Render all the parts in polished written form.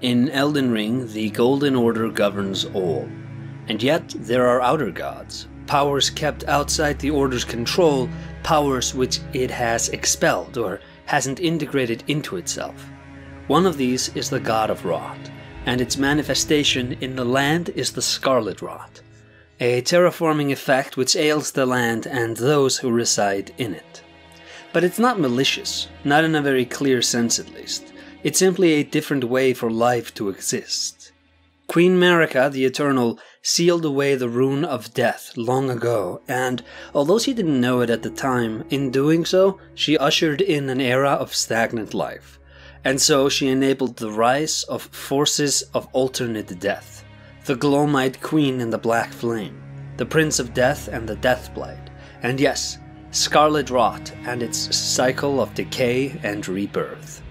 In Elden Ring, the Golden Order governs all, and yet there are outer gods, powers kept outside the Order's control, powers which it has expelled or hasn't integrated into itself. One of these is the God of Rot, and its manifestation in the land is the Scarlet Rot, a terraforming effect which ails the land and those who reside in it. But it's not malicious, not in a very clear sense at least. It's simply a different way for life to exist. Queen Marika, the Eternal, sealed away the rune of death long ago, and although she didn't know it at the time, in doing so, she ushered in an era of stagnant life. And so she enabled the rise of forces of alternate death. The Glowmite Queen and the Black Flame, the Prince of Death and the Deathblight, and yes, Scarlet Rot and its cycle of decay and rebirth.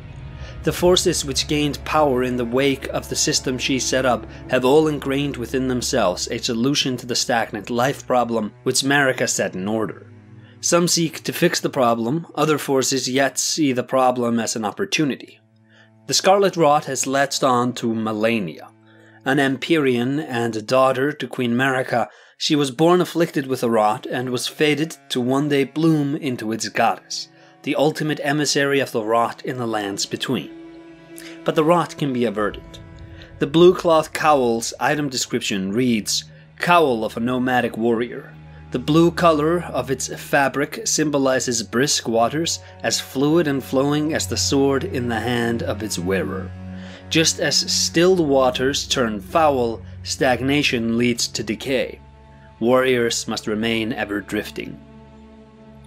The forces which gained power in the wake of the system she set up have all ingrained within themselves a solution to the stagnant life problem which Marika set in order. Some seek to fix the problem, other forces yet see the problem as an opportunity. The Scarlet Rot has latched on to Malenia. An Empyrean and a daughter to Queen Marika, she was born afflicted with a rot and was fated to one day bloom into its goddess, the ultimate emissary of the rot in the lands between. But the rot can be averted. The blue cloth cowl's item description reads, "Cowl of a nomadic warrior. The blue color of its fabric symbolizes brisk waters, as fluid and flowing as the sword in the hand of its wearer. Just as stilled waters turn foul, stagnation leads to decay. Warriors must remain ever drifting.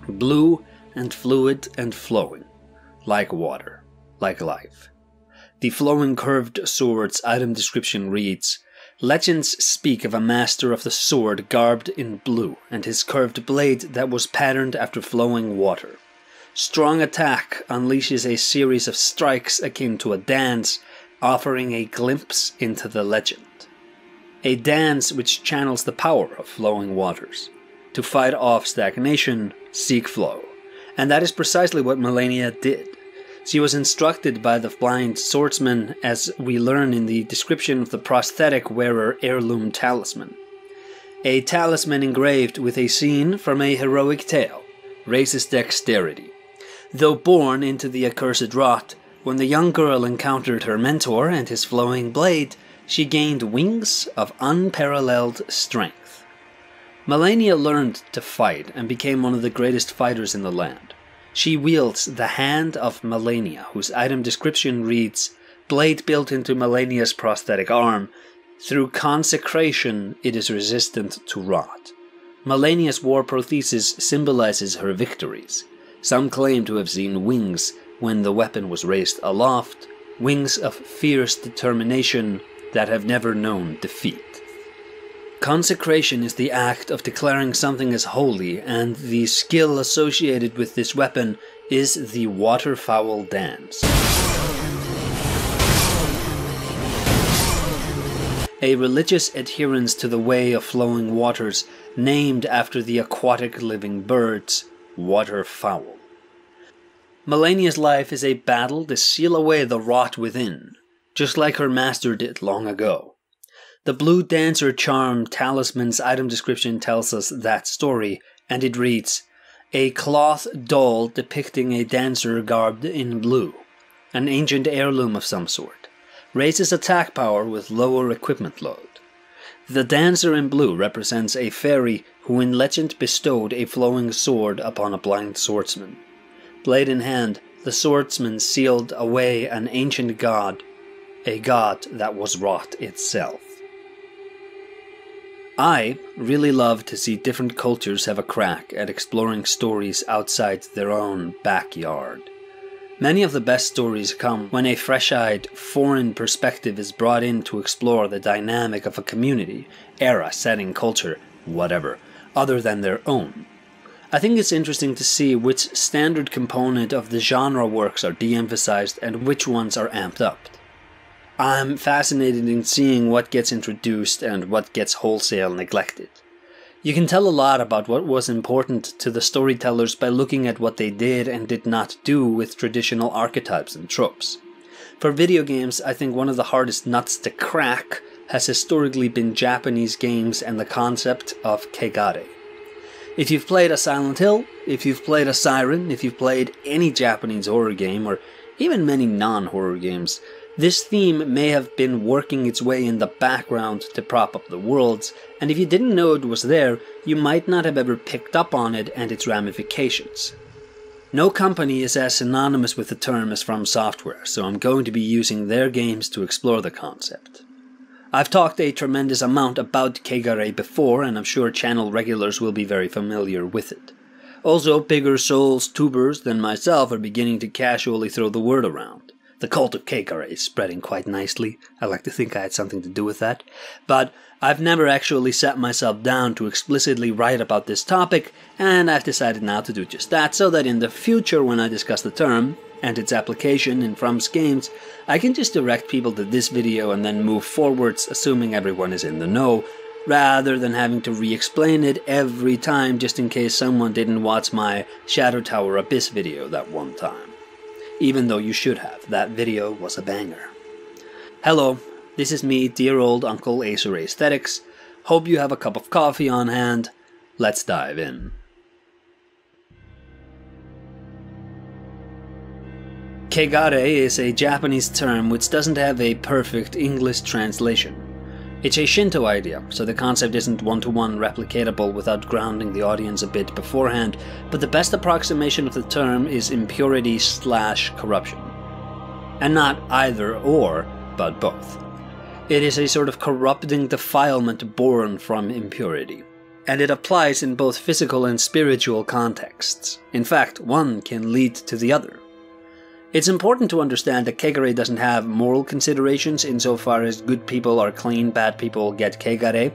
Blue and fluid and flowing, like water, like life." The flowing curved sword's item description reads, "Legends speak of a master of the sword garbed in blue, and his curved blade that was patterned after flowing water. Strong attack unleashes a series of strikes akin to a dance, offering a glimpse into the legend. A dance which channels the power of flowing waters. To fight off stagnation, seek flow." And that is precisely what Malenia did. She was instructed by the blind swordsman, as we learn in the description of the prosthetic wearer heirloom talisman. A talisman engraved with a scene from a heroic tale, raises dexterity. Though born into the accursed rot, when the young girl encountered her mentor and his flowing blade, she gained wings of unparalleled strength. Malenia learned to fight and became one of the greatest fighters in the land. She wields the Hand of Malenia, whose item description reads, "Blade built into Malenia's prosthetic arm. Through consecration, it is resistant to rot." Malenia's war prothesis symbolizes her victories. Some claim to have seen wings when the weapon was raised aloft, wings of fierce determination that have never known defeat. Consecration is the act of declaring something as holy, and the skill associated with this weapon is the waterfowl dance. A religious adherence to the way of flowing waters, named after the aquatic living birds, waterfowl. Malenia's life is a battle to seal away the rot within, just like her master did long ago. The Blue Dancer Charm Talisman's item description tells us that story, and it reads, "A cloth doll depicting a dancer garbed in blue, an ancient heirloom of some sort, raises attack power with lower equipment load. The dancer in blue represents a fairy who in legend bestowed a flowing sword upon a blind swordsman. Blade in hand, the swordsman sealed away an ancient god, a god that was rot itself." I really love to see different cultures have a crack at exploring stories outside their own backyard. Many of the best stories come when a fresh-eyed, foreign perspective is brought in to explore the dynamic of a community, era, setting, culture, whatever, other than their own. I think it's interesting to see which standard component of the genre works are de-emphasized and which ones are amped up. I'm fascinated in seeing what gets introduced and what gets wholesale neglected. You can tell a lot about what was important to the storytellers by looking at what they did and did not do with traditional archetypes and tropes. For video games, I think one of the hardest nuts to crack has historically been Japanese games and the concept of Kegare. If you've played a Silent Hill, if you've played a Siren, if you've played any Japanese horror game, or even many non-horror games, this theme may have been working its way in the background to prop up the worlds, and if you didn't know it was there, you might not have ever picked up on it and its ramifications. No company is as synonymous with the term as From Software, so I'm going to be using their games to explore the concept. I've talked a tremendous amount about Kegare before, and I'm sure channel regulars will be very familiar with it. Also, bigger Souls tubers than myself are beginning to casually throw the word around. The cult of Kegare is spreading quite nicely. I like to think I had something to do with that. But I've never actually sat myself down to explicitly write about this topic, and I've decided now to do just that, so that in the future when I discuss the term and its application in From's games, I can just direct people to this video and then move forwards, assuming everyone is in the know, rather than having to re-explain it every time just in case someone didn't watch my Shadow Tower Abyss video that one time. Even though you should have, that video was a banger. Hello, this is me, dear old Uncle AesirAesthetics. Hope you have a cup of coffee on hand. Let's dive in. Kegare is a Japanese term which doesn't have a perfect English translation. It's a Shinto idea, so the concept isn't one-to-one replicatable without grounding the audience a bit beforehand, but the best approximation of the term is impurity/corruption. And not either or, but both. It is a sort of corrupting defilement born from impurity, and it applies in both physical and spiritual contexts. In fact, one can lead to the other. It's important to understand that Kegare doesn't have moral considerations insofar as good people are clean, bad people get Kegare.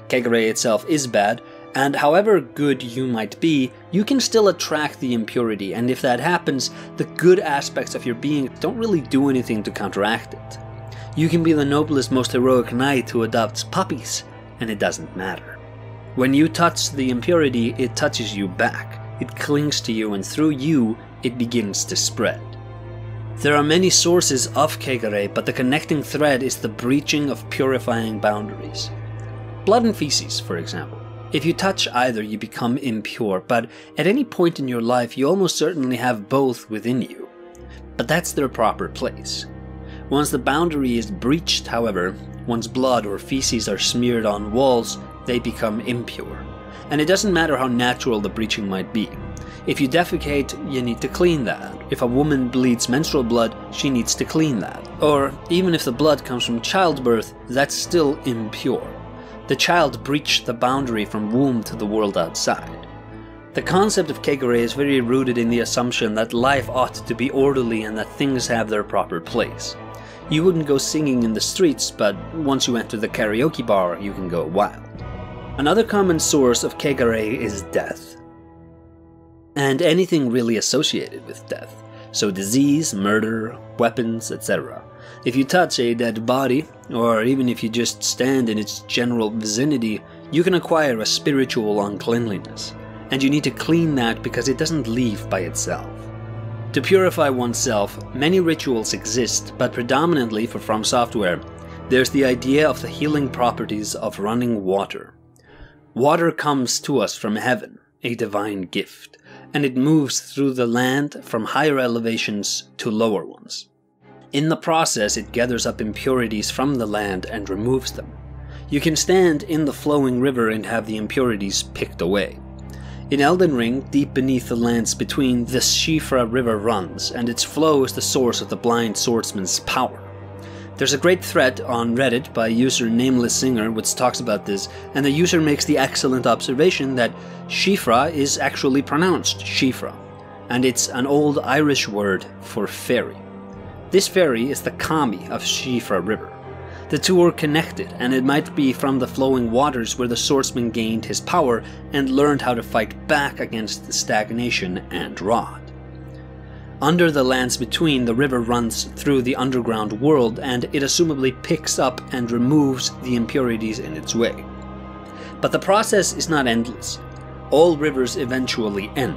Kegare itself is bad, and however good you might be, you can still attract the impurity, and if that happens, the good aspects of your being don't really do anything to counteract it. You can be the noblest, most heroic knight who adopts puppies, and it doesn't matter. When you touch the impurity, it touches you back. It clings to you, and through you, it begins to spread. There are many sources of Kegare, but the connecting thread is the breaching of purifying boundaries. Blood and feces, for example. If you touch either, you become impure, but at any point in your life, you almost certainly have both within you. But that's their proper place. Once the boundary is breached, however, once blood or feces are smeared on walls, they become impure. And it doesn't matter how natural the breaching might be. If you defecate, you need to clean that. If a woman bleeds menstrual blood, she needs to clean that. Or, even if the blood comes from childbirth, that's still impure. The child breached the boundary from womb to the world outside. The concept of Kegare is very rooted in the assumption that life ought to be orderly and that things have their proper place. You wouldn't go singing in the streets, but once you enter the karaoke bar, you can go wild. Another common source of Kegare is death. And anything really associated with death, so disease, murder, weapons, etc. If you touch a dead body, or even if you just stand in its general vicinity, you can acquire a spiritual uncleanliness, and you need to clean that because it doesn't leave by itself. To purify oneself, many rituals exist, but predominantly for From Software, there's the idea of the healing properties of running water. Water comes to us from heaven, a divine gift, and it moves through the land from higher elevations to lower ones. In the process, it gathers up impurities from the land and removes them. You can stand in the flowing river and have the impurities picked away. In Elden Ring, deep beneath the lands between, the Siofra River runs, and its flow is the source of the blind swordsman's power. There's a great thread on Reddit by user NamelessSinger which talks about this, and the user makes the excellent observation that Siofra is actually pronounced Siofra, and it's an old Irish word for fairy. This fairy is the kami of Siofra River. The two are connected, and it might be from the flowing waters where the swordsman gained his power and learned how to fight back against the stagnation and rot. Under the lands between, the river runs through the underground world, and it assumably picks up and removes the impurities in its way. But the process is not endless. All rivers eventually end.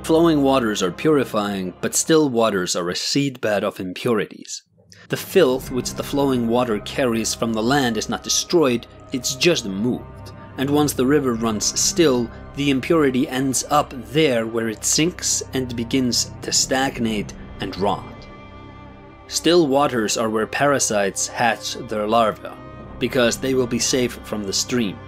Flowing waters are purifying, but still waters are a seedbed of impurities. The filth which the flowing water carries from the land is not destroyed, it's just moved. And once the river runs still, the impurity ends up there where it sinks and begins to stagnate and rot. Still waters are where parasites hatch their larvae, because they will be safe from the stream.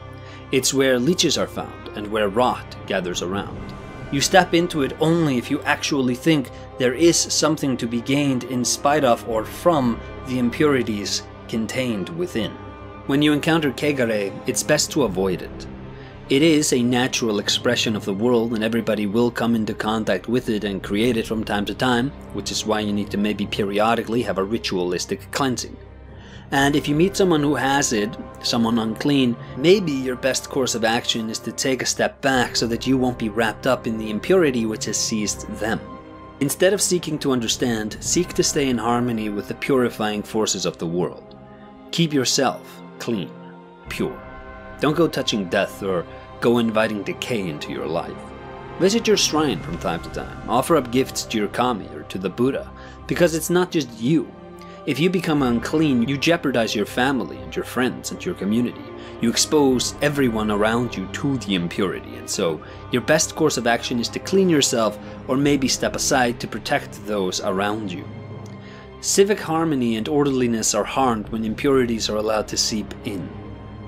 It's where leeches are found and where rot gathers around. You step into it only if you actually think there is something to be gained in spite of or from the impurities contained within. When you encounter Kegare, it's best to avoid it. It is a natural expression of the world and everybody will come into contact with it and create it from time to time, which is why you need to maybe periodically have a ritualistic cleansing. And if you meet someone who has it, someone unclean, maybe your best course of action is to take a step back so that you won't be wrapped up in the impurity which has seized them. Instead of seeking to understand, seek to stay in harmony with the purifying forces of the world. Keep yourself clean, pure. Don't go touching death or go inviting decay into your life. Visit your shrine from time to time. Offer up gifts to your kami or to the Buddha, because it's not just you. If you become unclean, you jeopardize your family and your friends and your community. You expose everyone around you to the impurity, and so your best course of action is to clean yourself or maybe step aside to protect those around you. Civic harmony and orderliness are harmed when impurities are allowed to seep in.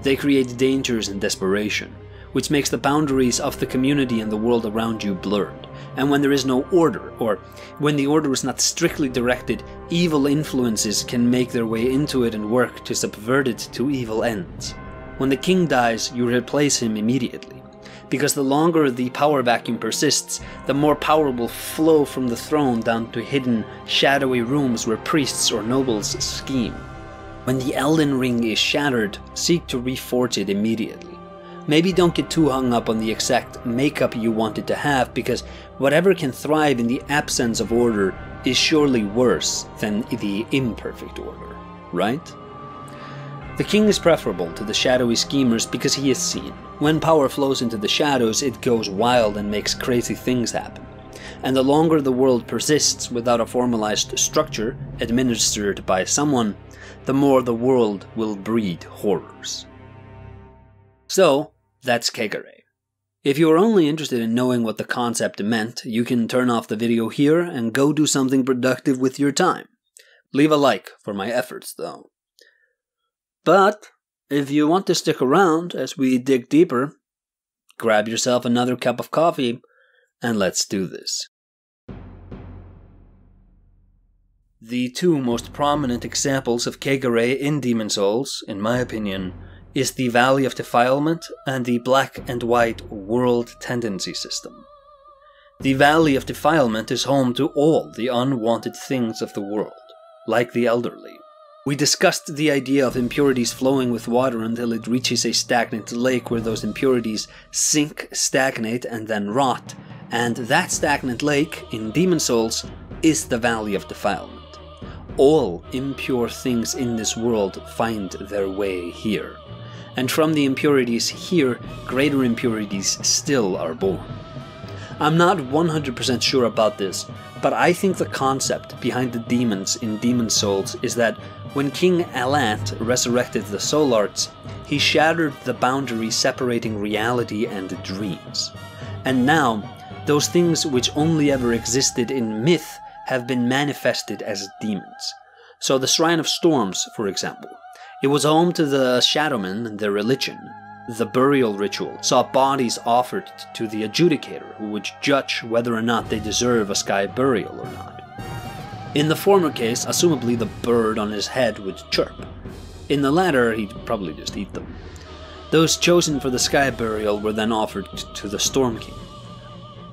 They create dangers and desperation, which makes the boundaries of the community and the world around you blurred. And when there is no order, or when the order is not strictly directed, evil influences can make their way into it and work to subvert it to evil ends. When the king dies, you replace him immediately, because the longer the power vacuum persists, the more power will flow from the throne down to hidden, shadowy rooms where priests or nobles scheme. When the Elden Ring is shattered, seek to reforge it immediately. Maybe don't get too hung up on the exact makeup you want it to have, because whatever can thrive in the absence of order is surely worse than the imperfect order, right? The king is preferable to the shadowy schemers because he is seen. When power flows into the shadows, it goes wild and makes crazy things happen. And the longer the world persists without a formalized structure administered by someone, the more the world will breed horrors. So, that's Kegare. If you are only interested in knowing what the concept meant, you can turn off the video here and go do something productive with your time. Leave a like for my efforts, though. But, if you want to stick around as we dig deeper, grab yourself another cup of coffee, and let's do this. The two most prominent examples of Kegare in Demon Souls, in my opinion, is the Valley of Defilement and the Black and White World Tendency System. The Valley of Defilement is home to all the unwanted things of the world, like the elderly. We discussed the idea of impurities flowing with water until it reaches a stagnant lake where those impurities sink, stagnate, and then rot, and that stagnant lake, in Demon Souls, is the Valley of Defilement. All impure things in this world find their way here. And from the impurities here, greater impurities still are born. I'm not 100% sure about this, but I think the concept behind the demons in Demon Souls is that when King Alant resurrected the Soul Arts, he shattered the boundary separating reality and dreams. And now, those things which only ever existed in myth have been manifested as demons. So the Shrine of Storms, for example, it was home to the Shadowmen and their religion. The burial ritual saw bodies offered to the adjudicator, who would judge whether or not they deserve a sky burial or not. In the former case, assumably the bird on his head would chirp. In the latter, he'd probably just eat them. Those chosen for the sky burial were then offered to the Storm King.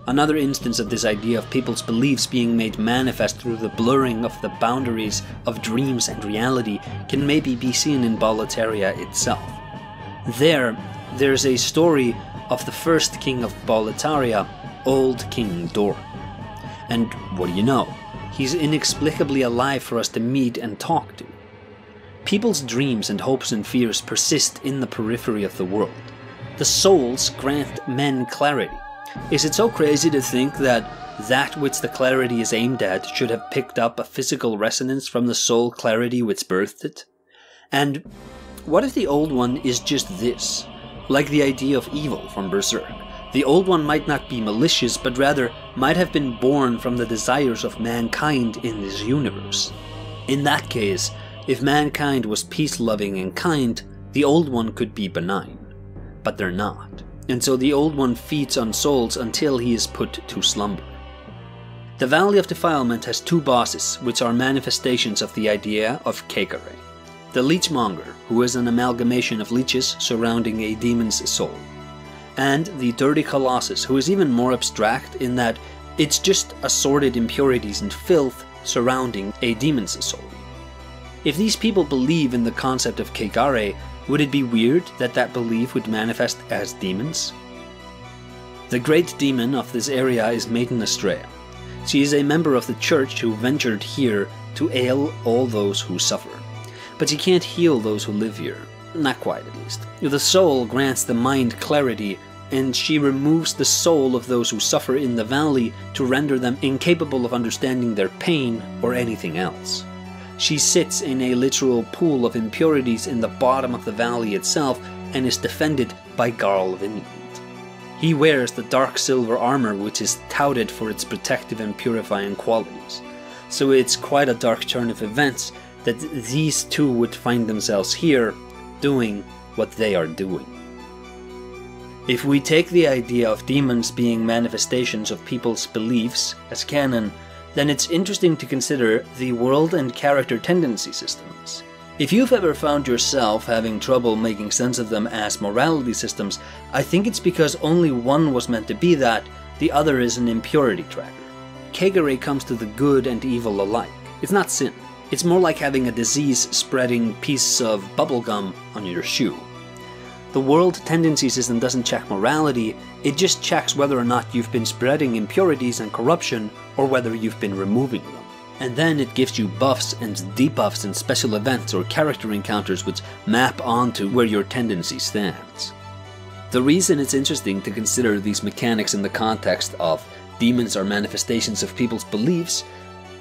Another instance of this idea of people's beliefs being made manifest through the blurring of the boundaries of dreams and reality can maybe be seen in Boletaria itself. There's a story of the first king of Boletaria, Old King Doran. And what do you know? He's inexplicably alive for us to meet and talk to. People's dreams and hopes and fears persist in the periphery of the world. The souls grant men clarity. Is it so crazy to think that that which the clarity is aimed at should have picked up a physical resonance from the soul clarity which birthed it? And what if the Old One is just this? Like the idea of evil from Berserk. The Old One might not be malicious, but rather might have been born from the desires of mankind in this universe. In that case, if mankind was peace-loving and kind, the Old One could be benign. But they're not. And so the Old One feeds on souls until he is put to slumber. The Valley of Defilement has two bosses, which are manifestations of the idea of Kegare. The Leechmonger, who is an amalgamation of leeches surrounding a demon's soul. And the Dirty Colossus, who is even more abstract in that it's just assorted impurities and filth surrounding a demon's soul. If these people believe in the concept of Kegare, would it be weird that that belief would manifest as demons? The great demon of this area is Maiden Astrea. She is a member of the church who ventured here to ail all those who suffer. But she can't heal those who live here. Not quite, at least. The soul grants the mind clarity, and she removes the soul of those who suffer in the valley to render them incapable of understanding their pain or anything else. She sits in a literal pool of impurities in the bottom of the valley itself and is defended by Garl Vinland. He wears the dark silver armor which is touted for its protective and purifying qualities. So it's quite a dark turn of events that these two would find themselves here, doing what they are doing. If we take the idea of demons being manifestations of people's beliefs as canon, then it's interesting to consider the world and character tendency systems. If you've ever found yourself having trouble making sense of them as morality systems, I think it's because only one was meant to be that, the other is an impurity tracker. Kegare comes to the good and evil alike. It's not sin. It's more like having a disease-spreading piece of bubblegum on your shoe. The world tendency system doesn't check morality, it just checks whether or not you've been spreading impurities and corruption, or whether you've been removing them. And then it gives you buffs and debuffs and special events or character encounters which map onto where your tendency stands. The reason it's interesting to consider these mechanics in the context of demons are manifestations of people's beliefs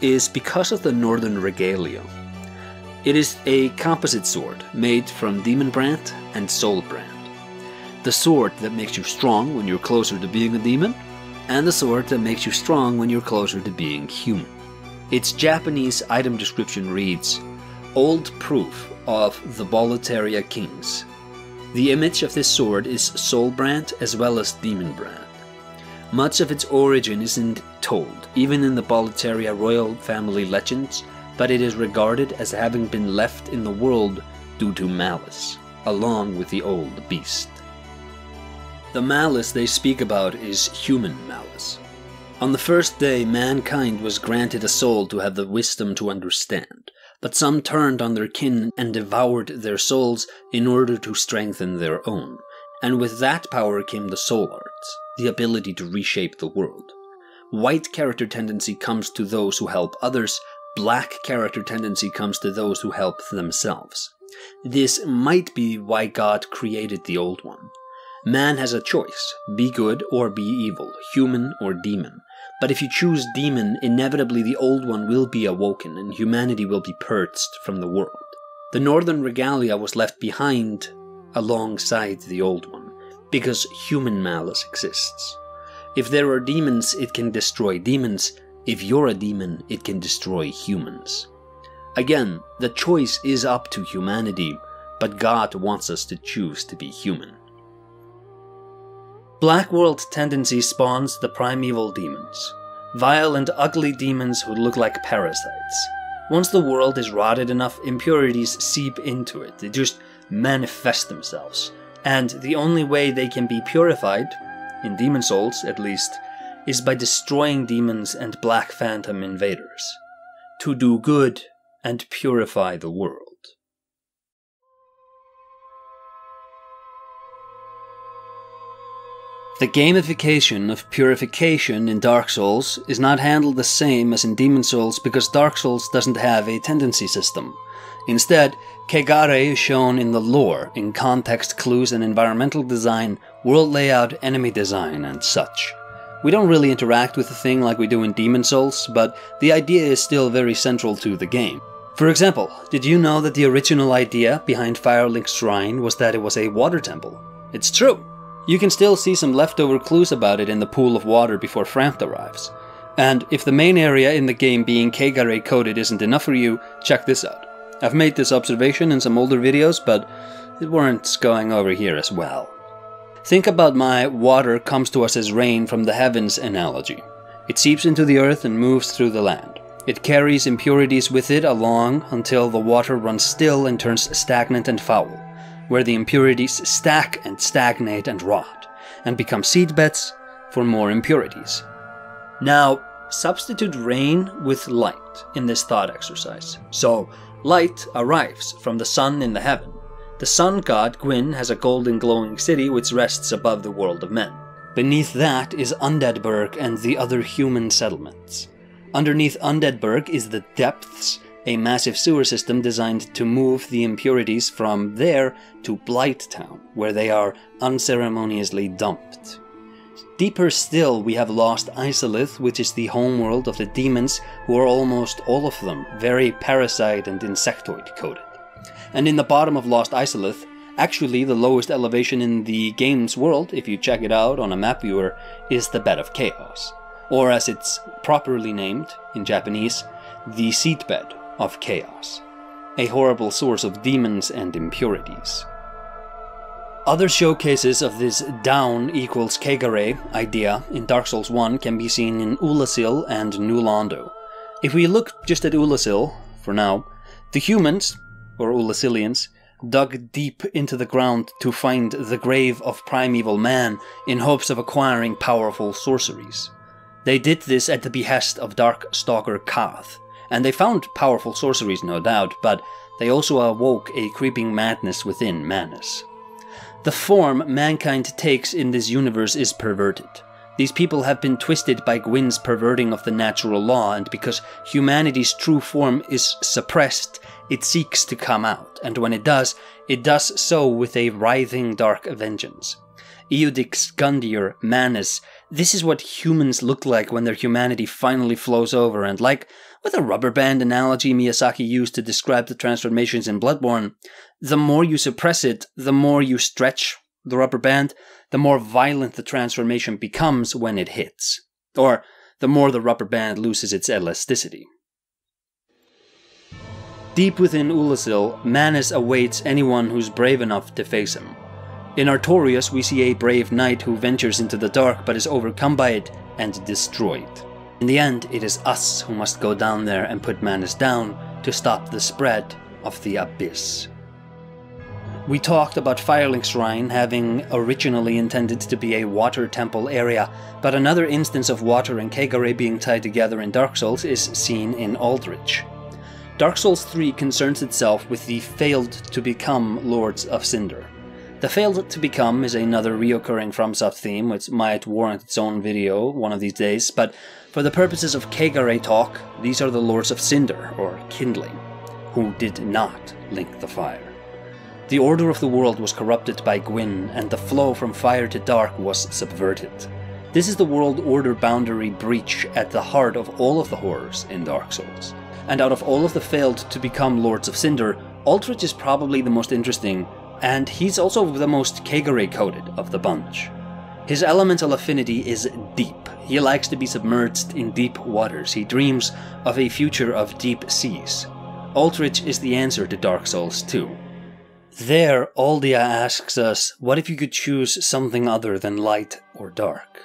is because of the Northern Regalia. It is a composite sword made from Demon Brand and Soul Brand. The sword that makes you strong when you're closer to being a demon, and the sword that makes you strong when you're closer to being human. Its Japanese item description reads, "Old proof of the Boletaria kings." The image of this sword is Soul Brand as well as Demon Brand. Much of its origin isn't told, even in the Boletaria royal family legends, but it is regarded as having been left in the world due to malice, along with the old beast. The malice they speak about is human malice. On the first day, mankind was granted a soul to have the wisdom to understand, but some turned on their kin and devoured their souls in order to strengthen their own, and with that power came the soul arts, the ability to reshape the world. White character tendency comes to those who help others, black character tendency comes to those who help themselves. This might be why God created the Old One. Man has a choice, be good or be evil, human or demon. But if you choose demon, inevitably the Old One will be awoken and humanity will be purged from the world. The Northern Regalia was left behind alongside the Old One, because human malice exists. If there are demons, it can destroy demons. If you're a demon, it can destroy humans. Again, the choice is up to humanity, but God wants us to choose to be human. Black World tendency spawns the primeval demons. Vile and ugly demons who look like parasites. Once the world is rotted enough, impurities seep into it. They just manifest themselves. And the only way they can be purified, in demon souls at least, is by destroying demons and black phantom invaders. To do good and purify the world. The gamification of purification in Dark Souls is not handled the same as in Demon Souls because Dark Souls doesn't have a tendency system. Instead, Kegare is shown in the lore, in context clues and environmental design, world layout, enemy design, and such. We don't really interact with the thing like we do in Demon's Souls, but the idea is still very central to the game. For example, did you know that the original idea behind Firelink's Shrine was that it was a water temple? It's true! You can still see some leftover clues about it in the pool of water before Frampt arrives. And if the main area in the game being Kegare coded isn't enough for you, check this out. I've made this observation in some older videos, but it warrants going over here as well. Think about my water comes to us as rain from the heavens analogy. It seeps into the earth and moves through the land. It carries impurities with it along until the water runs still and turns stagnant and foul, where the impurities stack and stagnate and rot, and become seedbeds for more impurities. Now, substitute rain with light in this thought exercise. So, light arrives from the sun in the heaven. The sun god, Gwyn, has a golden glowing city which rests above the world of men. Beneath that is Undeadburg and the other human settlements. Underneath Undeadburg is the Depths, a massive sewer system designed to move the impurities from there to Blighttown, where they are unceremoniously dumped. Deeper still, we have Lost Izalith, which is the homeworld of the demons, who are almost all of them very parasite and insectoid coded. And in the bottom of Lost Izalith, actually the lowest elevation in the game's world, if you check it out on a map viewer, is the Bed of Chaos. Or as it's properly named, in Japanese, the Seedbed of Chaos. A horrible source of demons and impurities. Other showcases of this down equals Kegare idea in Dark Souls 1 can be seen in Ulasil and New Londo. If we look just at Ulasil, for now, the humans, or Ulasilians, dug deep into the ground to find the grave of primeval man in hopes of acquiring powerful sorceries. They did this at the behest of Dark Stalker Kath, and they found powerful sorceries no doubt, but they also awoke a creeping madness within Manus. The form mankind takes in this universe is perverted. These people have been twisted by Gwyn's perverting of the natural law, and because humanity's true form is suppressed, it seeks to come out, and when it does so with a writhing dark vengeance. Eudix Gundyr, Manus, this is what humans look like when their humanity finally flows over, and like with a rubber band analogy Miyazaki used to describe the transformations in Bloodborne, the more you suppress it, the more you stretch the rubber band, the more violent the transformation becomes when it hits. Or, the more the rubber band loses its elasticity. Deep within Ulasil, Manus awaits anyone who's brave enough to face him. In Artorias, we see a brave knight who ventures into the dark but is overcome by it and destroyed. In the end, it is us who must go down there and put Manus down to stop the spread of the abyss. We talked about Firelink's Shrine having originally intended to be a water temple area, but another instance of water and Kegare being tied together in Dark Souls is seen in Aldrich. Dark Souls 3 concerns itself with the failed to become Lords of Cinder. The failed to become is another reoccurring FromSoft theme which might warrant its own video one of these days, but for the purposes of Kegare talk, these are the Lords of Cinder, or Kindling, who did not link the fire. The order of the world was corrupted by Gwyn, and the flow from fire to dark was subverted. This is the world order boundary breach at the heart of all of the horrors in Dark Souls. And out of all of the failed to become Lords of Cinder, Aldrich is probably the most interesting, and he's also the most Kegare-coded of the bunch. His elemental affinity is deep. He likes to be submerged in deep waters. He dreams of a future of deep seas. Aldrich is the answer to Dark Souls 2. There, Aldia asks us, what if you could choose something other than light or dark?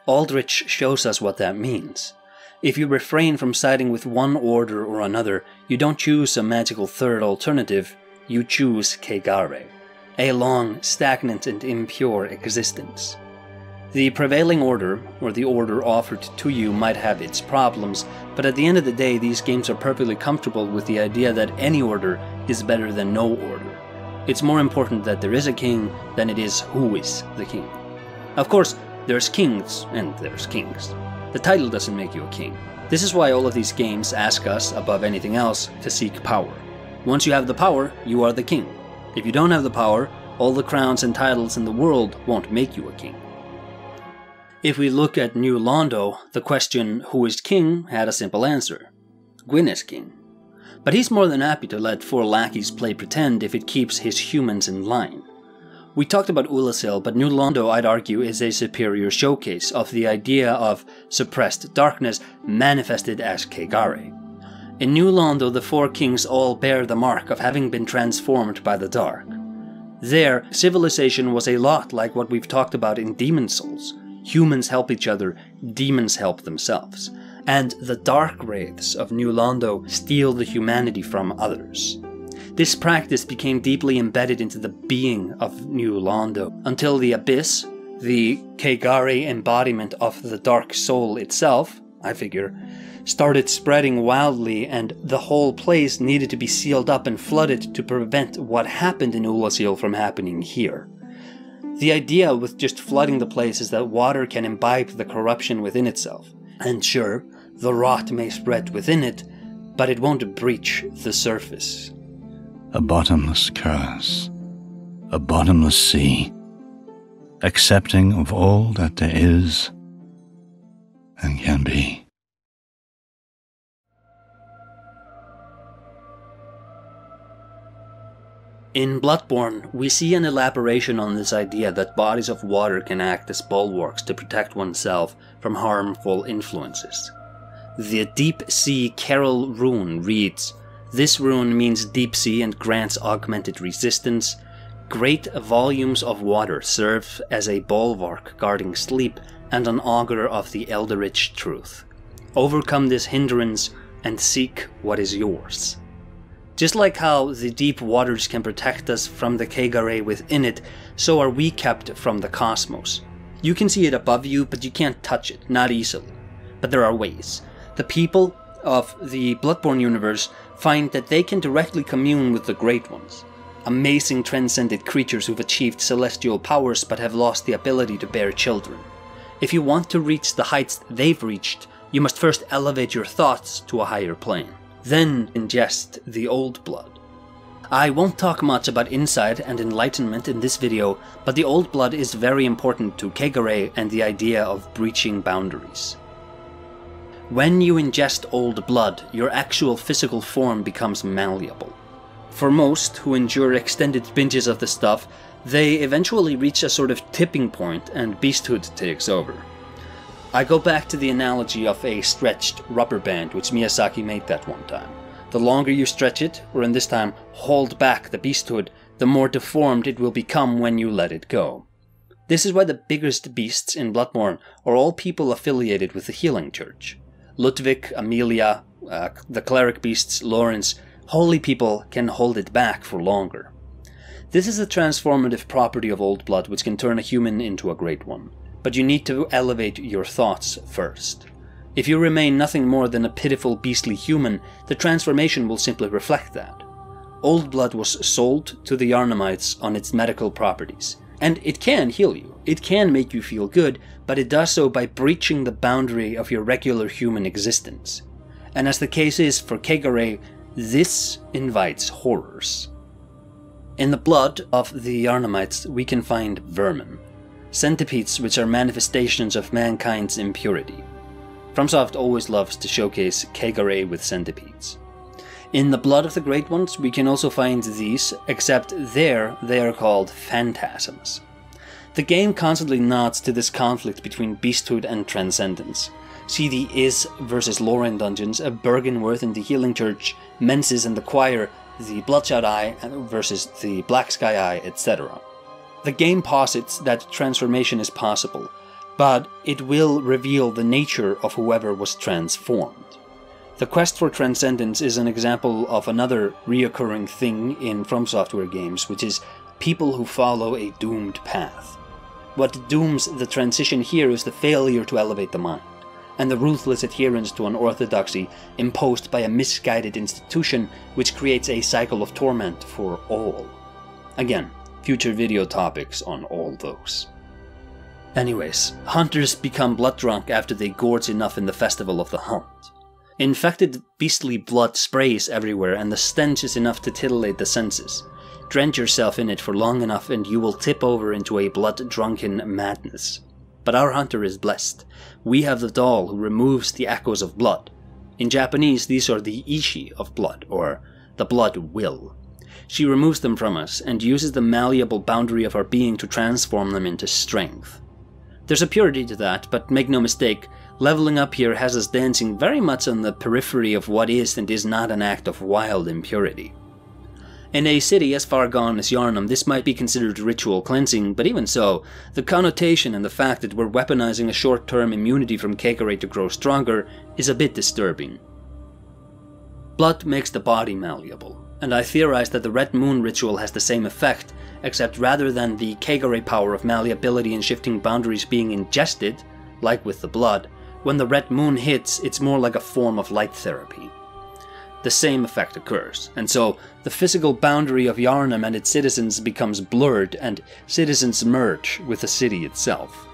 Aldrich shows us what that means. If you refrain from siding with one order or another, you don't choose a magical third alternative, you choose Kegare, a long, stagnant and impure existence. The prevailing order, or the order offered to you, might have its problems, but at the end of the day these games are perfectly comfortable with the idea that any order is better than no order. It's more important that there is a king than it is who is the king. Of course, there's kings and there's kings. The title doesn't make you a king. This is why all of these games ask us, above anything else, to seek power. Once you have the power, you are the king. If you don't have the power, all the crowns and titles in the world won't make you a king. If we look at New Londo, the question, who is king, had a simple answer. Gwyn is king. But he's more than happy to let 4 lackeys play pretend if it keeps his humans in line. We talked about Ulasil, but New Londo, I'd argue, is a superior showcase of the idea of suppressed darkness manifested as Kegare. In New Londo, the 4 kings all bear the mark of having been transformed by the dark. There, civilization was a lot like what we've talked about in Demon Souls. Humans help each other, demons help themselves. And the dark wraiths of New Londo steal the humanity from others. This practice became deeply embedded into the being of New Londo, until the Abyss, the Kegare embodiment of the dark soul itself, I figure, started spreading wildly, and the whole place needed to be sealed up and flooded to prevent what happened in Ulasil from happening here. The idea with just flooding the place is that water can imbibe the corruption within itself, and sure, the rot may spread within it, but it won't breach the surface. A bottomless curse, a bottomless sea, accepting of all that there is and can be. In Bloodborne, we see an elaboration on this idea that bodies of water can act as bulwarks to protect oneself from harmful influences. The Deep Sea Carol rune reads, "This rune means deep sea and grants augmented resistance. Great volumes of water serve as a bulwark guarding sleep and an augur of the eldritch truth. Overcome this hindrance and seek what is yours." Just like how the deep waters can protect us from the Kegare within it, so are we kept from the cosmos. You can see it above you, but you can't touch it, not easily. But there are ways. The people of the Bloodborne universe find that they can directly commune with the Great Ones. Amazing transcendent creatures who've achieved celestial powers but have lost the ability to bear children. If you want to reach the heights they've reached, you must first elevate your thoughts to a higher plane. Then ingest the old blood. I won't talk much about insight and enlightenment in this video, but the old blood is very important to Kegare and the idea of breaching boundaries. When you ingest old blood, your actual physical form becomes malleable. For most who endure extended binges of the stuff, they eventually reach a sort of tipping point and beasthood takes over. I go back to the analogy of a stretched rubber band, which Miyazaki made that one time. The longer you stretch it, or in this time hold back the beasthood, the more deformed it will become when you let it go. This is why the biggest beasts in Bloodborne are all people affiliated with the Healing Church. Ludwig, Amelia, the cleric beasts, Lawrence, holy people can hold it back for longer. This is a transformative property of old blood which can turn a human into a great one. But you need to elevate your thoughts first. If you remain nothing more than a pitiful beastly human, the transformation will simply reflect that. Old blood was sold to the Yharnamites on its medical properties. And it can heal you, it can make you feel good, but it does so by breaching the boundary of your regular human existence. And as the case is for Kegare, this invites horrors. In the blood of the Yharnamites we can find vermin. Centipedes which are manifestations of mankind's impurity. FromSoft always loves to showcase Kegare with centipedes. In the blood of the Great Ones we can also find these, except there they are called phantasms. The game constantly nods to this conflict between beasthood and transcendence. See the Is versus Lauren dungeons, a Bergenworth in the Healing Church, Menses and the Choir, the Bloodshot Eye versus the Black Sky Eye, etc. The game posits that transformation is possible, but it will reveal the nature of whoever was transformed. The quest for transcendence is an example of another reoccurring thing in FromSoftware games, which is people who follow a doomed path. What dooms the transition here is the failure to elevate the mind, and the ruthless adherence to an orthodoxy imposed by a misguided institution which creates a cycle of torment for all. Again, future video topics on all those. Anyways, hunters become blood drunk after they gorge enough in the Festival of the Hunt. Infected beastly blood sprays everywhere and the stench is enough to titillate the senses. Drench yourself in it for long enough and you will tip over into a blood-drunken madness. But our hunter is blessed. We have the doll who removes the echoes of blood. In Japanese, these are the ishi of blood, or the blood will. She removes them from us and uses the malleable boundary of our being to transform them into strength. There's a purity to that, but make no mistake, leveling up here has us dancing very much on the periphery of what is and is not an act of wild impurity. In a city as far gone as Yharnam, this might be considered ritual cleansing, but even so, the connotation and the fact that we're weaponizing a short-term immunity from Kegare to grow stronger is a bit disturbing. Blood makes the body malleable, and I theorize that the Red Moon ritual has the same effect, except rather than the Kegare power of malleability and shifting boundaries being ingested, like with the blood, when the Red Moon hits, it's more like a form of light therapy. The same effect occurs, and so the physical boundary of Yharnam and its citizens becomes blurred, and citizens merge with the city itself.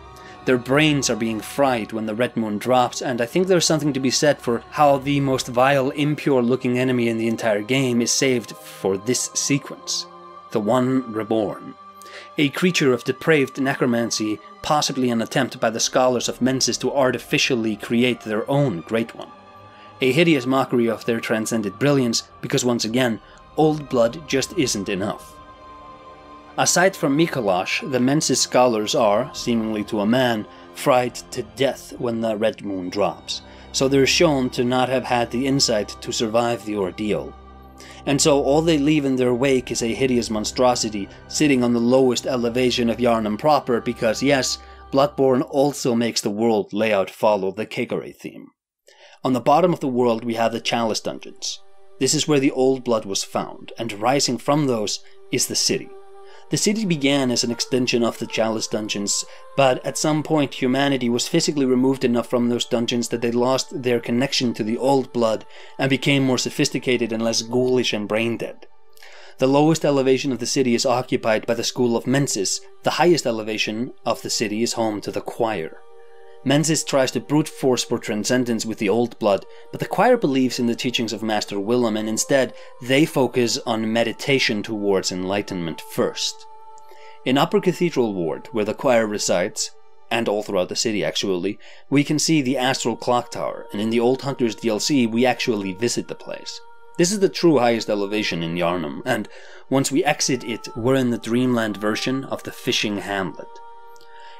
Their brains are being fried when the Red Moon drops, and I think there's something to be said for how the most vile, impure-looking enemy in the entire game is saved for this sequence. The One Reborn. A creature of depraved necromancy, possibly an attempt by the scholars of Mensis to artificially create their own Great One. A hideous mockery of their transcended brilliance, because once again, old blood just isn't enough. Aside from Mikolash, the Mensis scholars are, seemingly to a man, fried to death when the Red Moon drops, so they're shown to not have had the insight to survive the ordeal. And so all they leave in their wake is a hideous monstrosity sitting on the lowest elevation of Yharnam proper because yes, Bloodborne also makes the world layout follow the Kegare theme. On the bottom of the world we have the Chalice Dungeons. This is where the old blood was found, and rising from those is the city. The city began as an extension of the Chalice Dungeons, but at some point humanity was physically removed enough from those dungeons that they lost their connection to the old blood and became more sophisticated and less ghoulish and brain-dead. The lowest elevation of the city is occupied by the School of Mensis. The highest elevation of the city is home to the Choir. Mensis tries to brute force for transcendence with the old blood, but the choir believes in the teachings of Master Willem, and instead they focus on meditation towards enlightenment first. In Upper Cathedral Ward, where the choir resides, and all throughout the city actually, we can see the Astral Clock Tower, and in the Old Hunters DLC we actually visit the place. This is the true highest elevation in Yharnam, and once we exit it, we're in the Dreamland version of the fishing hamlet.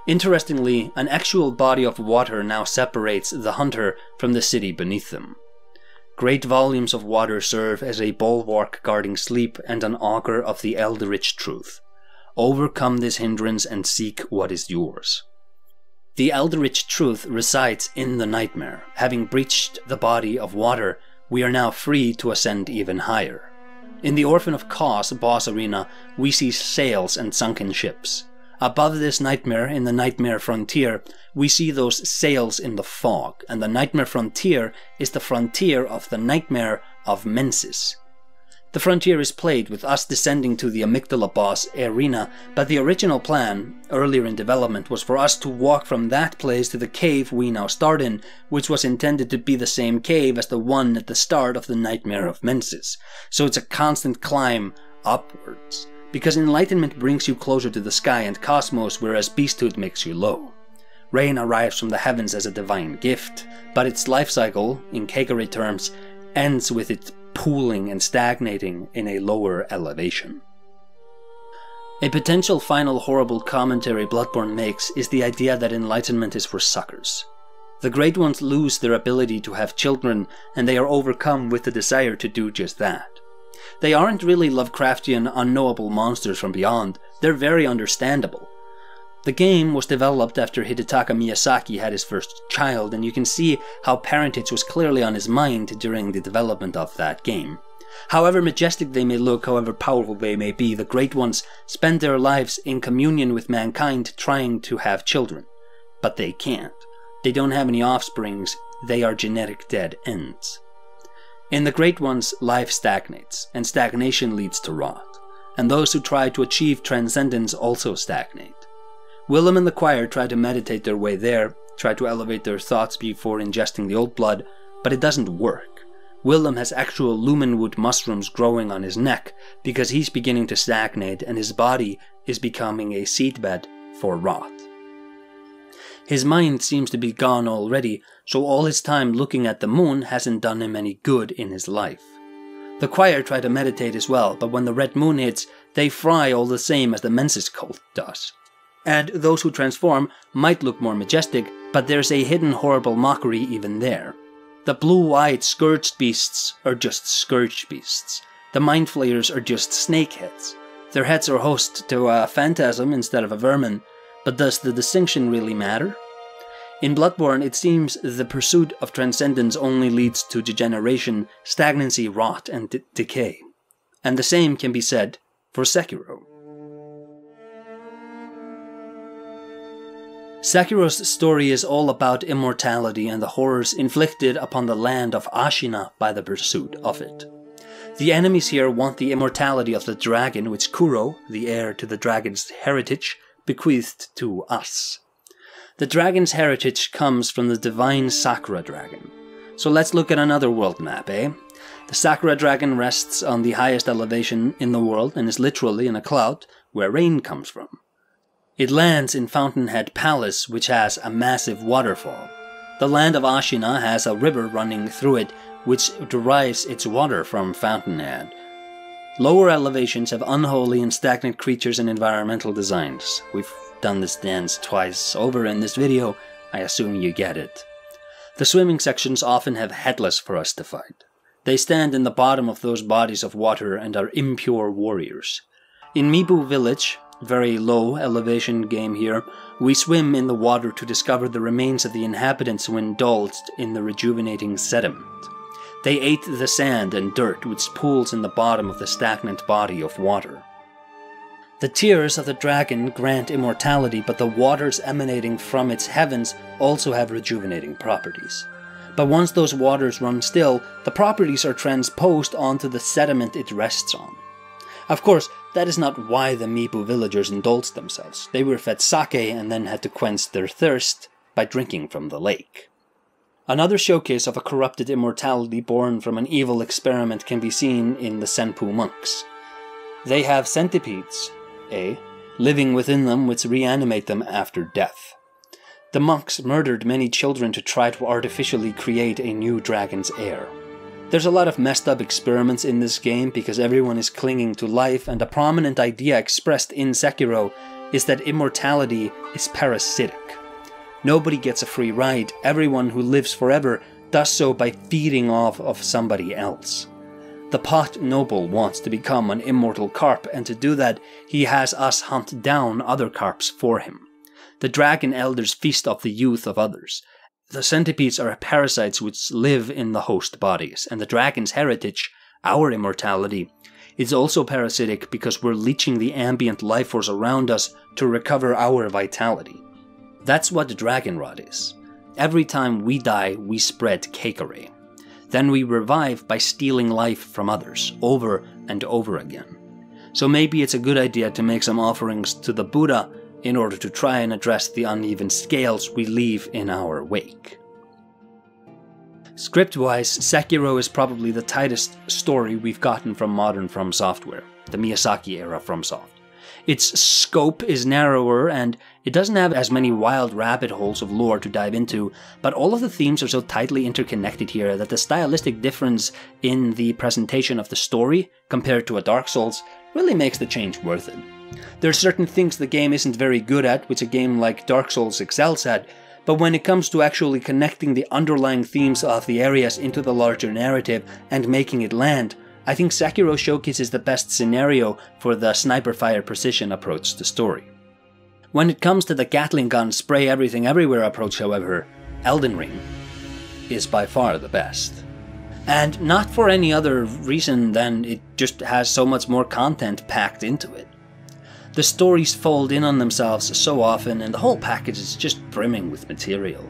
Interestingly, an actual body of water now separates the hunter from the city beneath them. Great volumes of water serve as a bulwark guarding sleep and an augur of the eldritch truth. Overcome this hindrance and seek what is yours. The eldritch truth resides in the nightmare. Having breached the body of water, we are now free to ascend even higher. In the Orphan of Cos boss arena, we see sails and sunken ships. Above this nightmare, in the Nightmare Frontier, we see those sails in the fog, and the Nightmare Frontier is the frontier of the Nightmare of Mensis. The frontier is played with us descending to the Amygdala boss arena, but the original plan, earlier in development, was for us to walk from that place to the cave we now start in, which was intended to be the same cave as the one at the start of the Nightmare of Mensis. So it's a constant climb upwards. Because enlightenment brings you closer to the sky and cosmos, whereas beasthood makes you low. Rain arrives from the heavens as a divine gift, but its life cycle, in Kegare terms, ends with it pooling and stagnating in a lower elevation. A potential final horrible commentary Bloodborne makes is the idea that enlightenment is for suckers. The Great Ones lose their ability to have children, and they are overcome with the desire to do just that. They aren't really Lovecraftian, unknowable monsters from beyond, they're very understandable. The game was developed after Hidetaka Miyazaki had his first child, and you can see how parentage was clearly on his mind during the development of that game. However majestic they may look, however powerful they may be, the Great Ones spend their lives in communion with mankind trying to have children. But they can't. They don't have any offsprings, they are genetic dead ends. In the Great Ones, life stagnates, and stagnation leads to rot, and those who try to achieve transcendence also stagnate. Willem and the choir try to meditate their way there, try to elevate their thoughts before ingesting the old blood, but it doesn't work. Willem has actual lumenwood mushrooms growing on his neck because he's beginning to stagnate and his body is becoming a seedbed for rot. His mind seems to be gone already, so all his time looking at the moon hasn't done him any good in his life. The choir try to meditate as well, but when the red moon hits, they fry all the same as the Mensis cult does. And those who transform might look more majestic, but there's a hidden horrible mockery even there. The blue-eyed scourged beasts are just scourged beasts. The mind flayers are just snakeheads. Their heads are host to a phantasm instead of a vermin, but does the distinction really matter? In Bloodborne, it seems the pursuit of transcendence only leads to degeneration, stagnancy, rot, and decay. And the same can be said for Sekiro. Sekiro's story is all about immortality and the horrors inflicted upon the land of Ashina by the pursuit of it. The enemies here want the immortality of the dragon, which Kuro, the heir to the dragon's heritage, bequeathed to us. The dragon's heritage comes from the divine Sakura dragon. So let's look at another world map, eh? The Sakura dragon rests on the highest elevation in the world and is literally in a cloud where rain comes from. It lands in Fountainhead Palace, which has a massive waterfall. The land of Ashina has a river running through it, which derives its water from Fountainhead. Lower elevations have unholy and stagnant creatures and environmental designs. We've done this dance twice over in this video, I assume you get it. The swimming sections often have headless for us to fight. They stand in the bottom of those bodies of water and are impure warriors. In Mibu Village, very low elevation game here, we swim in the water to discover the remains of the inhabitants who indulged in the rejuvenating sediment. They ate the sand and dirt which pools in the bottom of the stagnant body of water. The tears of the dragon grant immortality, but the waters emanating from its heavens also have rejuvenating properties. But once those waters run still, the properties are transposed onto the sediment it rests on. Of course, that is not why the Mibu villagers indulged themselves. They were fed sake and then had to quench their thirst by drinking from the lake. Another showcase of a corrupted immortality born from an evil experiment can be seen in the Senpu monks. They have centipedes, living within them which reanimate them after death. The monks murdered many children to try to artificially create a new dragon's heir. There's a lot of messed up experiments in this game because everyone is clinging to life, and a prominent idea expressed in Sekiro is that immortality is parasitic. Nobody gets a free ride. Everyone who lives forever does so by feeding off of somebody else. The pot noble wants to become an immortal carp, and to do that he has us hunt down other carps for him. The dragon elders feast off the youth of others. The centipedes are parasites which live in the host bodies, and the dragon's heritage, our immortality, is also parasitic because we're leeching the ambient life force around us to recover our vitality. That's what the dragon rot is. Every time we die, we spread Kegare. Then we revive by stealing life from others, over and over again. So maybe it's a good idea to make some offerings to the Buddha in order to try and address the uneven scales we leave in our wake. Script-wise, Sekiro is probably the tightest story we've gotten from modern From Software, the Miyazaki-era FromSoft. Its scope is narrower, and it doesn't have as many wild rabbit holes of lore to dive into, but all of the themes are so tightly interconnected here that the stylistic difference in the presentation of the story, compared to a Dark Souls, really makes the change worth it. There are certain things the game isn't very good at, which a game like Dark Souls excels at, but when it comes to actually connecting the underlying themes of the areas into the larger narrative and making it land, I think Sekiro showcases the best scenario for the sniper fire precision approach to story. When it comes to the Gatling gun spray everything everywhere approach, however, Elden Ring is by far the best. And not for any other reason than it just has so much more content packed into it. The stories fold in on themselves so often, and the whole package is just brimming with material.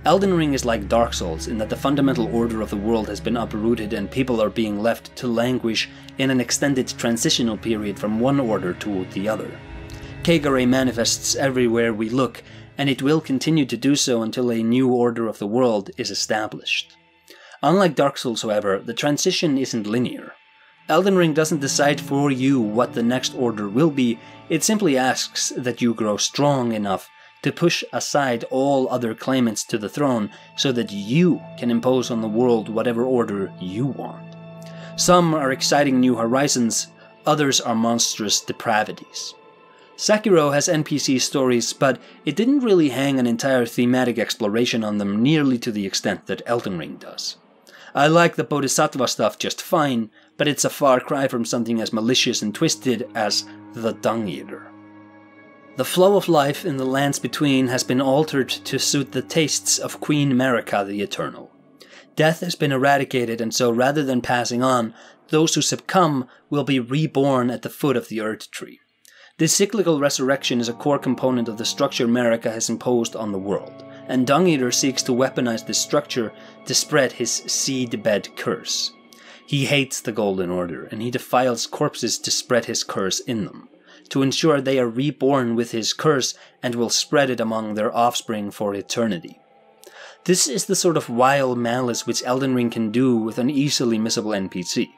Elden Ring is like Dark Souls in that the fundamental order of the world has been uprooted and people are being left to languish in an extended transitional period from one order to the other. Kegare manifests everywhere we look, and it will continue to do so until a new order of the world is established. Unlike Dark Souls, however, the transition isn't linear. Elden Ring doesn't decide for you what the next order will be, it simply asks that you grow strong enough to push aside all other claimants to the throne so that you can impose on the world whatever order you want. Some are exciting new horizons, others are monstrous depravities. Sekiro has NPC stories, but it didn't really hang an entire thematic exploration on them nearly to the extent that Elden Ring does. I like the Bodhisattva stuff just fine, but it's a far cry from something as malicious and twisted as the Dung Eater. The flow of life in the lands between has been altered to suit the tastes of Queen Marika the Eternal. Death has been eradicated, and so rather than passing on, those who succumb will be reborn at the foot of the Earth Tree. This cyclical resurrection is a core component of the structure Marika has imposed on the world, and Dung Eater seeks to weaponize this structure to spread his seedbed curse. He hates the Golden Order, and he defiles corpses to spread his curse in them, to ensure they are reborn with his curse and will spread it among their offspring for eternity. This is the sort of wild malice which Elden Ring can do with an easily missable NPC.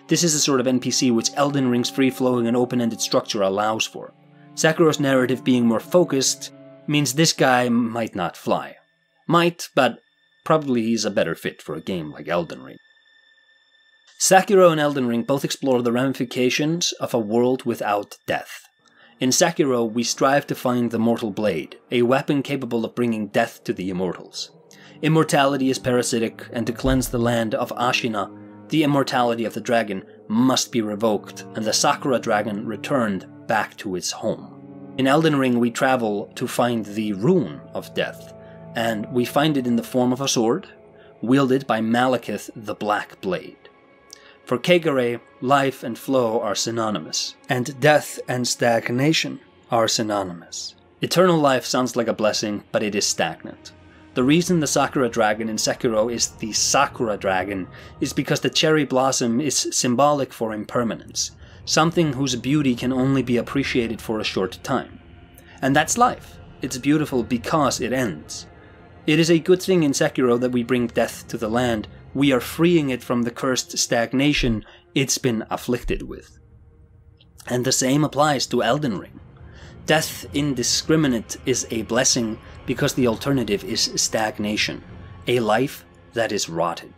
This is the sort of NPC which Elden Ring's free-flowing and open-ended structure allows for. Sekiro's narrative being more focused means this guy might not fly. Might, but probably he's a better fit for a game like Elden Ring. Sekiro and Elden Ring both explore the ramifications of a world without death. In Sekiro, we strive to find the Mortal Blade, a weapon capable of bringing death to the immortals. Immortality is parasitic, and to cleanse the land of Ashina, the immortality of the dragon must be revoked, and the Sakura dragon returned back to its home. In Elden Ring, we travel to find the Rune of Death, and we find it in the form of a sword, wielded by Malekith the Black Blade. For Kegare, life and flow are synonymous, and death and stagnation are synonymous. Eternal life sounds like a blessing, but it is stagnant. The reason the Sakura dragon in Sekiro is the Sakura dragon is because the cherry blossom is symbolic for impermanence, something whose beauty can only be appreciated for a short time. And that's life. It's beautiful because it ends. It is a good thing in Sekiro that we bring death to the land. We are freeing it from the cursed stagnation it's been afflicted with. And the same applies to Elden Ring. Death indiscriminate is a blessing because the alternative is stagnation, a life that is rotted.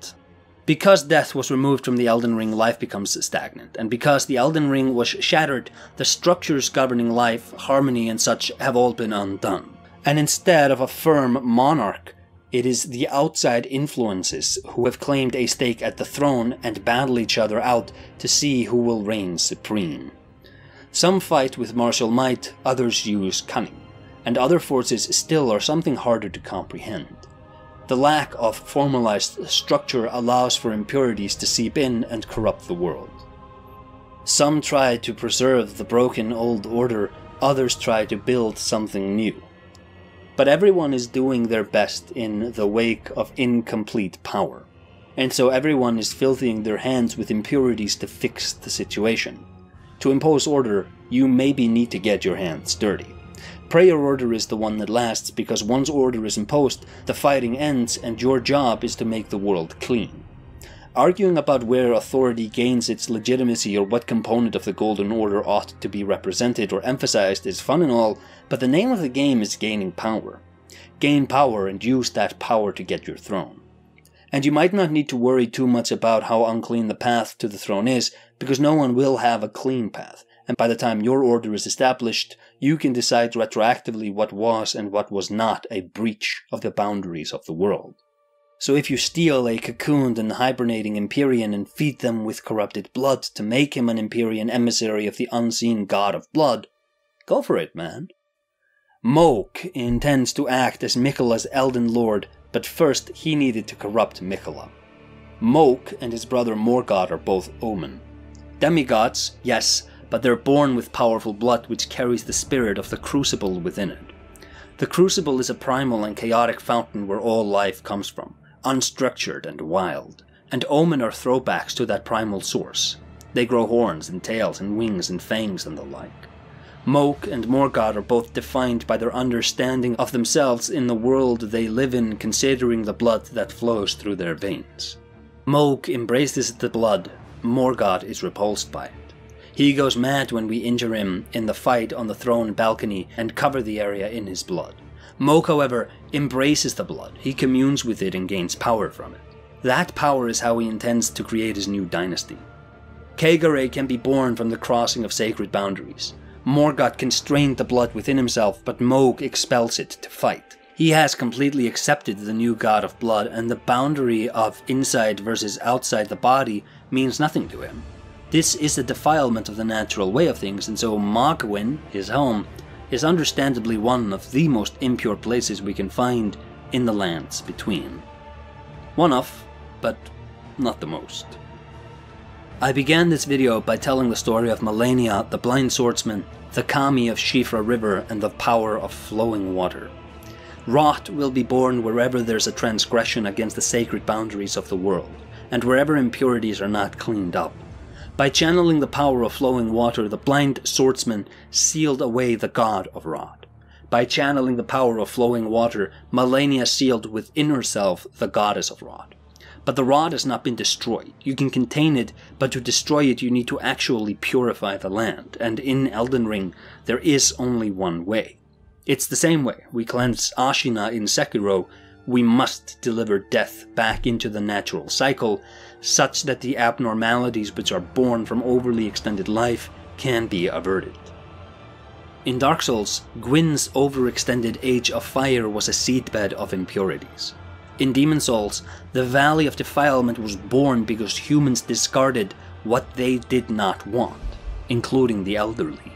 Because death was removed from the Elden Ring, life becomes stagnant, and because the Elden Ring was shattered, the structures governing life, harmony and such have all been undone. And instead of a firm monarch, it is the outside influences who have claimed a stake at the throne and battle each other out to see who will reign supreme. Some fight with martial might, others use cunning, and other forces still are something harder to comprehend. The lack of formalized structure allows for impurities to seep in and corrupt the world. Some try to preserve the broken old order, others try to build something new. But everyone is doing their best in the wake of incomplete power, and so everyone is filthying their hands with impurities to fix the situation. To impose order, you maybe need to get your hands dirty. Prayer order is the one that lasts because once order is imposed, the fighting ends and your job is to make the world clean. Arguing about where authority gains its legitimacy or what component of the Golden Order ought to be represented or emphasized is fun and all, but the name of the game is gaining power. Gain power and use that power to get your throne. And you might not need to worry too much about how unclean the path to the throne is, because no one will have a clean path, and by the time your order is established, you can decide retroactively what was and what was not a breach of the boundaries of the world. So if you steal a cocooned and hibernating Empyrean and feed them with corrupted blood to make him an Empyrean emissary of the unseen god of blood, go for it, man. Moke intends to act as Miquella's Elden Lord, but first he needed to corrupt Miquella. Moke and his brother Morgott are both Omen. Demigods, yes, but they're born with powerful blood which carries the spirit of the crucible within it. The crucible is a primal and chaotic fountain where all life comes from, unstructured and wild, and Omen are throwbacks to that primal source. They grow horns and tails and wings and fangs and the like. Moke and Morgott are both defined by their understanding of themselves in the world they live in, considering the blood that flows through their veins. Moke embraces the blood, Morgott is repulsed by it. He goes mad when we injure him in the fight on the throne balcony and cover the area in his blood. Mohg, however, embraces the blood. He communes with it and gains power from it. That power is how he intends to create his new dynasty. Kegare can be born from the crossing of sacred boundaries. Morgoth constrained the blood within himself, but Mohg expels it to fight. He has completely accepted the new god of blood, and the boundary of inside versus outside the body means nothing to him. This is a defilement of the natural way of things, and so Morgwyn, his home, is understandably one of the most impure places we can find in the lands between. One of, but not the most. I began this video by telling the story of Malenia, the blind swordsman, the kami of Siofra River, and the power of flowing water. Rot will be born wherever there's a transgression against the sacred boundaries of the world, and wherever impurities are not cleaned up. By channeling the power of flowing water, the blind swordsman sealed away the god of Rot. By channeling the power of flowing water, Malenia sealed within herself the goddess of Rot. But the rod has not been destroyed. You can contain it, but to destroy it you need to actually purify the land, and in Elden Ring there is only one way. It's the same way we cleanse Ashina in Sekiro. We must deliver death back into the natural cycle, such that the abnormalities which are born from overly extended life can be averted. In Dark Souls, Gwyn's overextended Age of Fire was a seedbed of impurities. In Demon Souls, the Valley of Defilement was born because humans discarded what they did not want, including the elderly.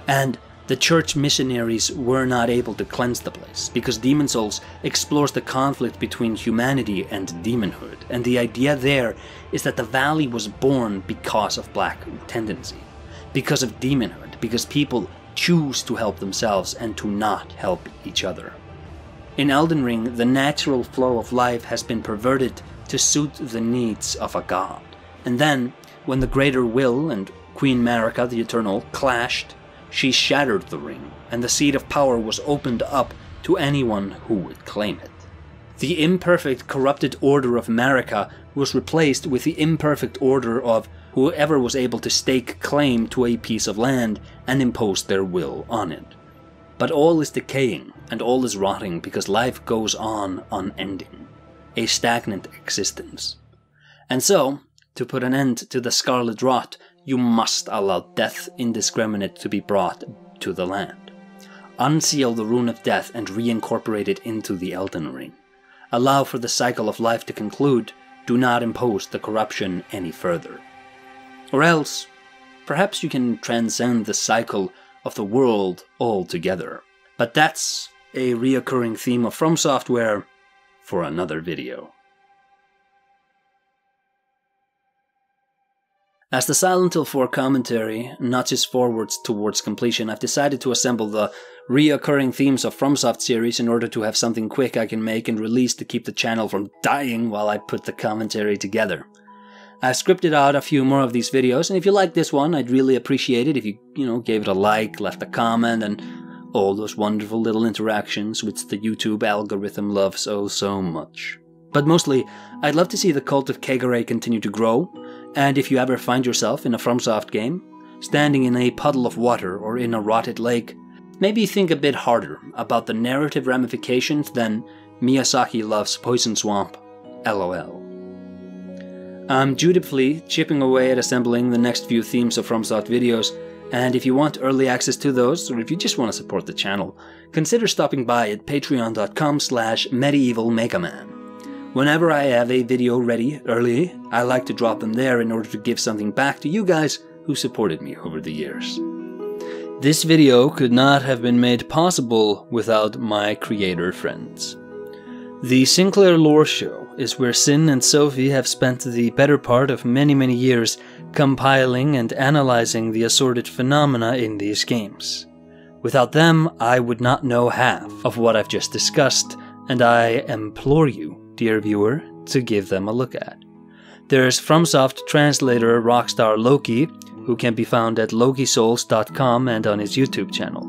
And the church missionaries were not able to cleanse the place, because Demon Souls explores the conflict between humanity and demonhood, and the idea there is that the valley was born because of black tendency, because of demonhood, because people choose to help themselves and to not help each other. In Elden Ring, the natural flow of life has been perverted to suit the needs of a god. And then, when the Greater Will and Queen Marika the Eternal clashed, she shattered the ring, and the seed of power was opened up to anyone who would claim it. The imperfect, corrupted order of Marika was replaced with the imperfect order of whoever was able to stake claim to a piece of land and impose their will on it. But all is decaying, and all is rotting because life goes on unending, a stagnant existence. And so, to put an end to the scarlet rot, you must allow death indiscriminate to be brought to the land. Unseal the rune of death and reincorporate it into the Elden Ring. Allow for the cycle of life to conclude, do not impose the corruption any further. Or else, perhaps you can transcend the cycle of the world altogether. But that's a reoccurring theme of From Software for another video. As the Silent Hill 4 commentary notches forwards towards completion, I've decided to assemble the reoccurring themes of FromSoft series in order to have something quick I can make and release to keep the channel from dying while I put the commentary together. I've scripted out a few more of these videos, and if you like this one, I'd really appreciate it if you gave it a like, left a comment, and all those wonderful little interactions which the YouTube algorithm loves oh so much. But mostly, I'd love to see the cult of Kegare continue to grow, and if you ever find yourself in a FromSoft game, standing in a puddle of water or in a rotted lake, maybe think a bit harder about the narrative ramifications than Miyazaki loves Poison Swamp, LOL. I'm dutifully chipping away at assembling the next few themes of FromSoft videos, and if you want early access to those, or if you just want to support the channel, consider stopping by at patreon.com/medievalmegaman. Whenever I have a video ready early, I like to drop them there in order to give something back to you guys who supported me over the years. This video could not have been made possible without my creator friends. The SinclairLore show is where Sin and Sophie have spent the better part of many years compiling and analyzing the assorted phenomena in these games. Without them, I would not know half of what I've just discussed, and I implore you, dear viewer, to give them a look at. There's FromSoft translator Rockstar Lokey, who can be found at lokeysouls.com and on his YouTube channel.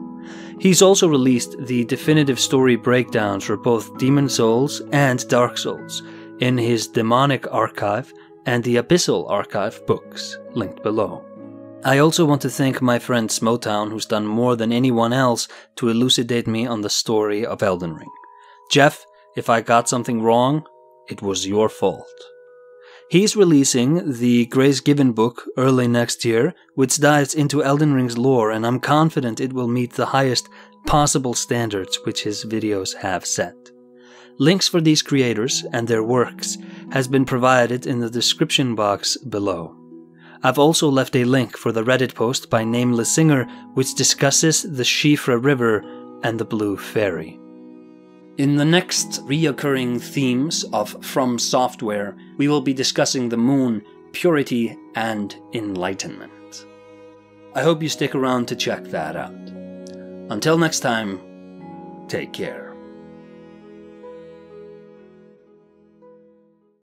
He's also released the definitive story breakdowns for both Demon Souls and Dark Souls in his Demonic Archive and the Abyssal Archive books, linked below. I also want to thank my friend SmoughTown, who's done more than anyone else to elucidate me on the story of Elden Ring. Jeff, if I got something wrong, it was your fault. He's releasing the Grace Given book early next year, which dives into Elden Ring's lore, and I'm confident it will meet the highest possible standards which his videos have set. Links for these creators and their works has been provided in the description box below. I've also left a link for the Reddit post by NamelessSinger, which discusses the Siofra River and the Blue Fairy. In the next reoccurring themes of From Software, we will be discussing the moon, purity, and enlightenment. I hope you stick around to check that out. Until next time, take care.